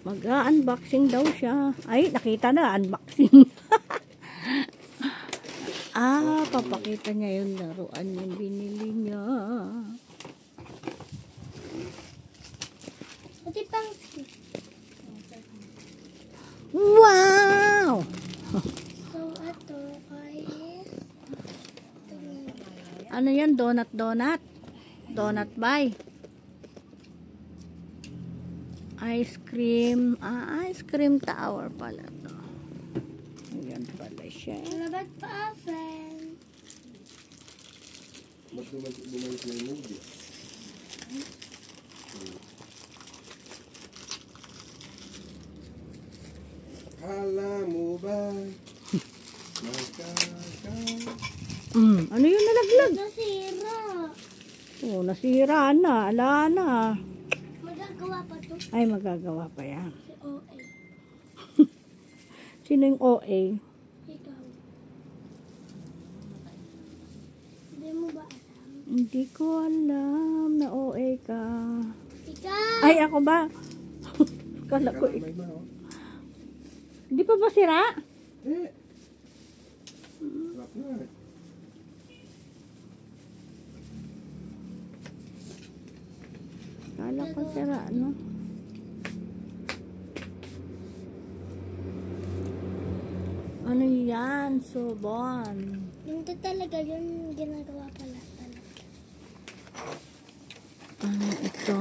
Mag-unboxing daw siya. Ay, nakita na, unboxing. Papakita niya yung laruan yung binili niya. Pati pang wow! So, ito ay Ano yan? Donut? Donut buy. Ice cream. Ice cream tower pala to. Ayan pala siya. Labat pa, friend. Mas bumalik na yung movie. Alam mo ba? Ano yung nalaglag? Nasira. Oh, nasira na. Ala na. Magagawa pa to. Ay, magagawa pa yan. Si OA. Sino yung OA? Ikaw. Hindi mo ba alam? Hindi ko alam na OA ka. Ikaw! Ay, ako ba? Kala ko. Hindi pa ba sira? Sarap na. Kala ko sira, no? Ano yan? Subon. Yung talaga yun, ginagawa pala talaga. Ano ito?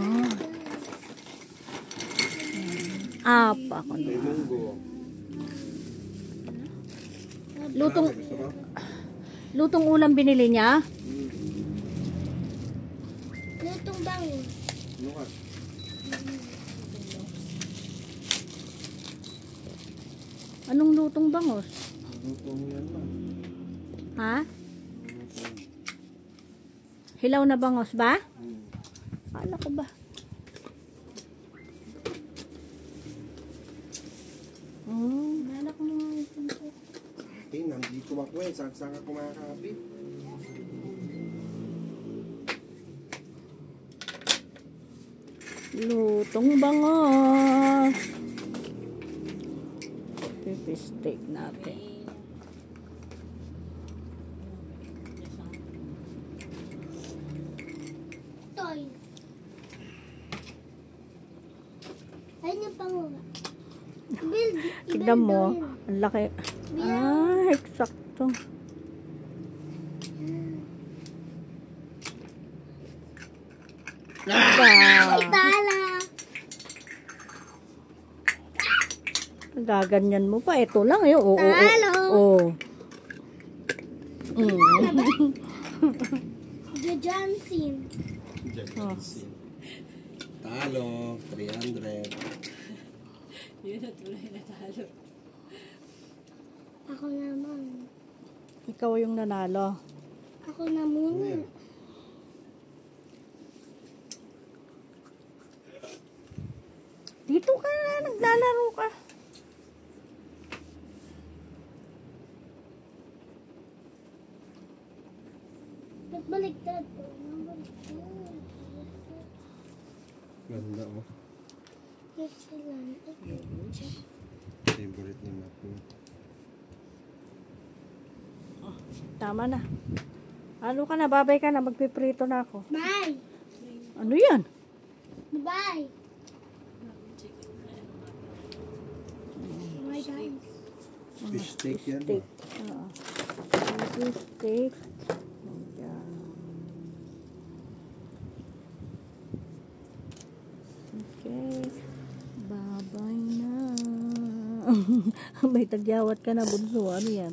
Apa ko May na. munggo. Lutong ulam binili niya? Lutong bangus. Nukat. Anong lutong bangos? Lutong yan lang. Ha? Hilaw na bangos ba? Kala ko ba? Kala ko mga ito. Nandito ako eh. Saan ka kumakapit? Lutong bangos. Pipi-steak natin. Toy. Ayun yung panguha. Build. Tignan mo. Ang laki. Eksakto. Tala. Gaganyan mo pa. Ito lang eh. Oo. Talo. Johnson. Talo. 300. Yun na tuloy na talo. Ako naman. Ikaw yung nanalo. Ako na muna. Dito ka na. Naglalaro ka. Nagbaliktad po. Ganda mo. Excellent. Favorite ni Mac. Tama na. Ano ka na? Babay ka na. Magpiprito na ako. Bye. Ano yan? Bye. Bye guys. Fish steak yan. Steak. Fish steak. Ayan. Okay. Babay na. May tagyawat ka na, bunso. Ano yan?